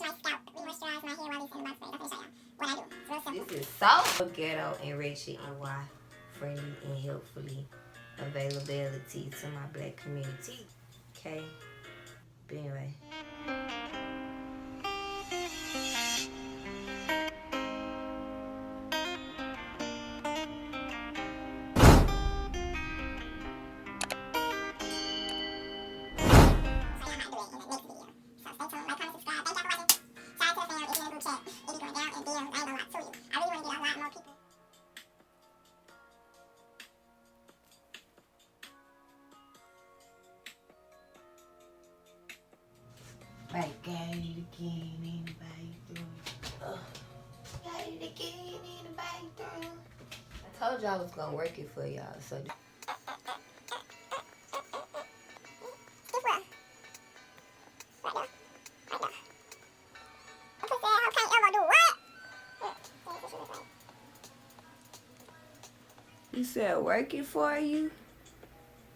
moisturize my scalp, re-moisturize my hair while it's in the box braids. I'm gonna show y'all what I do. It's real simple. This is so ghetto and ratchet and why friendly and helpfully availability to my black community. Okay. But anyway. Back at it again in the bathroom. Got it again in the bathroom. I told y'all I was gonna work it for y'all, so. You said work it for you?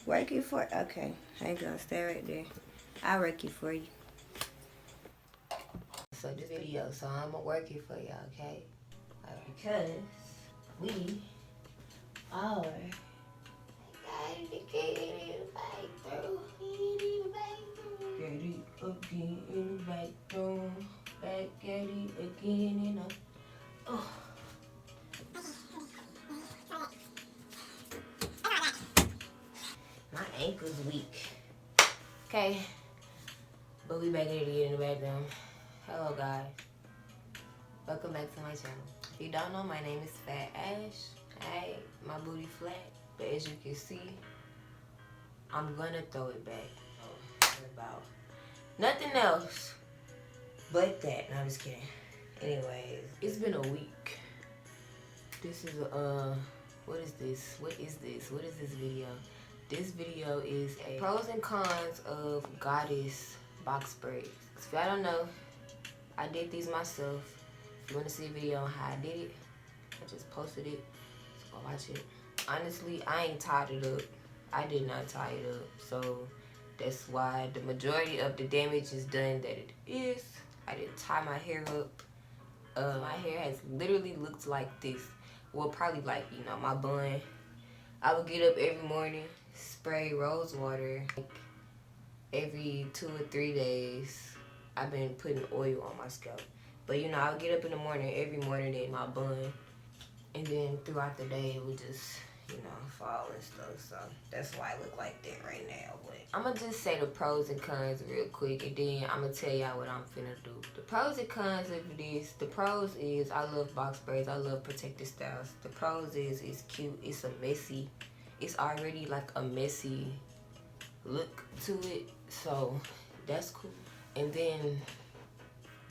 Work it for, okay. Hang on, stay right there. I'll work it for you. So this video, so I'm gonna work it for y'all, okay? Because we are got it again in the bathroom. Get it again in the bathroom. Back at it again in the oh. My ankle's weak. Okay. But we back at it again in the bathroom. Hello guys, welcome back to my channel. If you don't know, my name is Fat Ash. Hey, my booty flat, but as you can see, I'm gonna throw it back. About nothing else but that. No, I'm just kidding. Anyways, it's been a week. This is what is this? What is this? What is this video? This video is a pros and cons of goddess box braids. If y'all don't know, I did these myself. If you want to see a video on how I did it, I just posted it. So go watch it. Honestly, I ain't tied it up. I did not tie it up. So that's why the majority of the damage is done that it is. I didn't tie my hair up. My hair has literally looked like this. Well, probably like, you know, my bun. I would get up every morning, spray rose water. Like every 2 or 3 days. I've been putting oil on my scalp. But you know, I would get up in the morning, every morning in my bun. And then throughout the day, it would just, you know, fall and stuff. So that's why I look like that right now. But I'm going to just say the pros and cons real quick. And then I'm going to tell y'all what I'm finna do. The pros and cons of this. The pros is I love box braids. I love protective styles. The pros is it's cute. It's a messy. It's already like a messy look to it. So that's cool. And then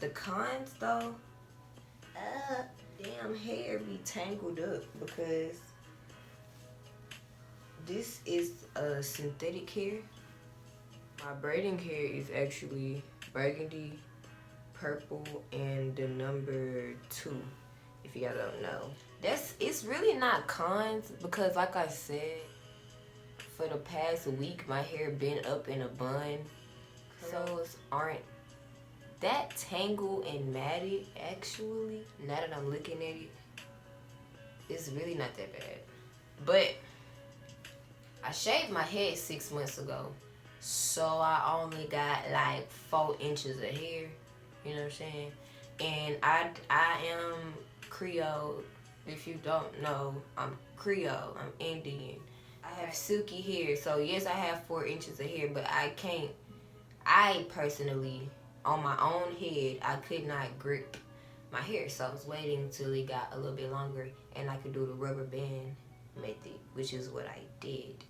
the cons though, damn hair be tangled up because this is a synthetic hair. My braiding hair is actually burgundy, purple, and the number 2, if you guys don't know. It's really not cons because like I said, for the past week my hair been up in a bun. Curls aren't that tangled and matted actually. Now that I'm looking at it, it's really not that bad. But I shaved my head 6 months ago, so I only got like 4 inches of hair. You know what I'm saying? And I am Creole. If you don't know, I'm Creole. I'm Indian. I have silky hair, so yes, I have 4 inches of hair, but I personally, on my own head, I could not grip my hair. So I was waiting till it got a little bit longer and I could do the rubber band method, which is what I did.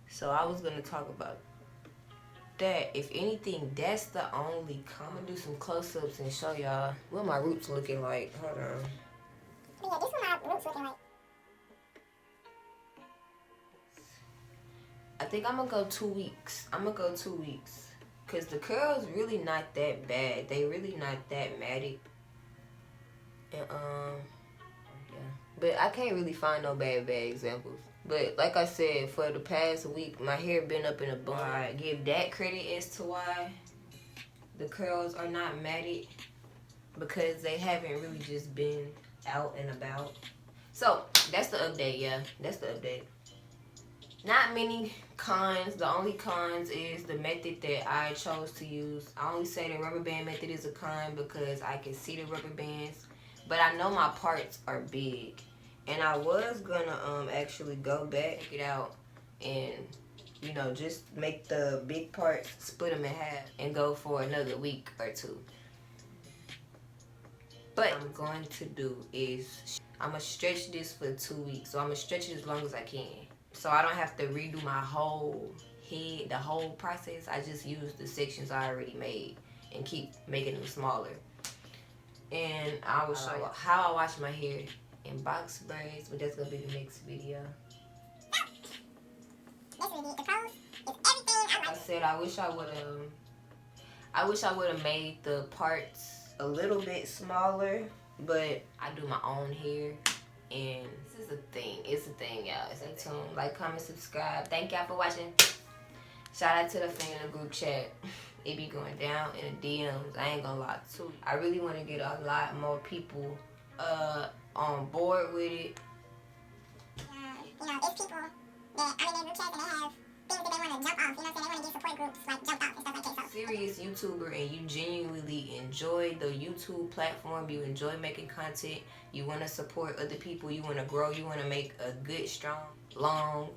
So I was going to talk about that. If anything, that's the only con. I'm going to do some close-ups and show y'all what my roots looking like. Hold on. Yeah, this is what my roots looking like. I think I'm going to go 2 weeks. I'm going to go 2 weeks. Because the curls really not that bad. They really not that matted. And, yeah. But I can't really find no bad examples. But like I said, for the past week, my hair been up in a bun. I give that credit as to why the curls are not matted. because they haven't really just been out and about. So that's the update, yeah. That's the update. Not many cons. The only cons is the method that I chose to use. I only say the rubber band method is a con because I can see the rubber bands, but I know my parts are big, and I was gonna actually go back, check it out, and you know, just make the big parts, split them in half, and go for another week or two. But what I'm going to do is I'm gonna stretch this for 2 weeks, so I'm gonna stretch it as long as I can. So I don't have to redo my whole head, the whole process. I just use the sections I already made and keep making them smaller. And I will show how I wash my hair in box braids, but that's gonna be the next video. I said I wish I would have made the parts a little bit smaller, but I do my own hair. And this is a thing. It's a thing, y'all. Stay tuned. Like, comment, subscribe. Thank y'all for watching. Shout out to the fan in the group chat. It be going down in the DMs. I ain't gonna lie too. I really want to get a lot more people on board with it. You know, it's people that are in their group chat and they have things that they want to jump off. You know what I'm saying? They want to get support groups like jumped off and stuff like that. So. Serious YouTuber, and you genuinely enjoy the YouTube platform. You enjoy making content. You want to support other people. You want to grow. You want to make a good, strong, long,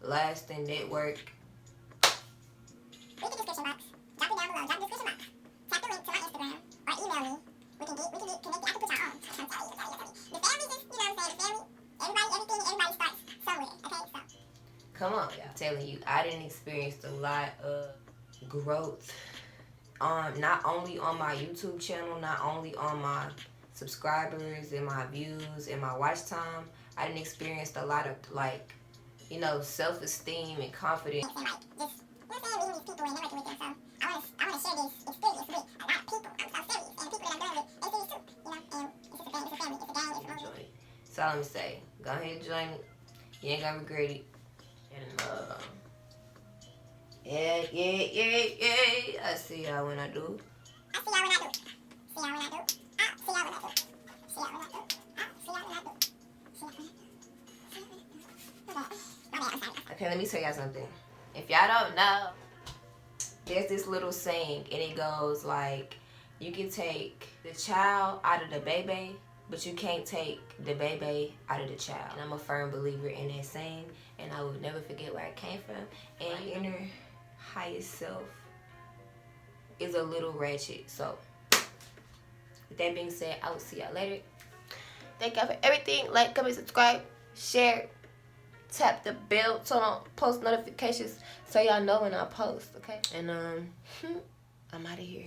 lasting network. Read the description box. Drop it down below. Drop the description box. Tap the link to my Instagram or email me. We can get connected. I can put y'all on. The family just, you know what I'm saying? The family, everybody starts somewhere. Okay, so. Come on, y'all. I'm telling you, I didn't experience a lot of growth. Not only on my YouTube channel, not only on my subscribers and my views and my watch time. I didn't experience a lot of, like, you know, self-esteem and confidence. Like, just, you know what I'm saying, meeting these people and networking with them. So I want to share this experience with a lot of people. I'm so serious, and the people that I'm dealing with, they serious too. You know, and it's just a thing, it's a family, it's a gang, it's a movie. That's all I'm gonna say. Go ahead and join me. You ain't gonna regret it. And yeah. I see y'all when I do. I see y'all when I do. See y'all when I do. I see y'all when I do. See y'all when I do. I see y'all when I do. See y'all when I do. Okay, let me tell y'all something. If y'all don't know, there's this little saying, and it goes like, you can take the child out of the baby, but you can't take the baby out of the child. And I'm a firm believer in that saying, and I will never forget where I came from. And my inner highest self is a little ratchet. So, with that being said, I will see y'all later. Thank y'all for everything. Like, comment, subscribe, share, tap the bell, turn on post notifications so y'all know when I post, okay? And I'm out of here.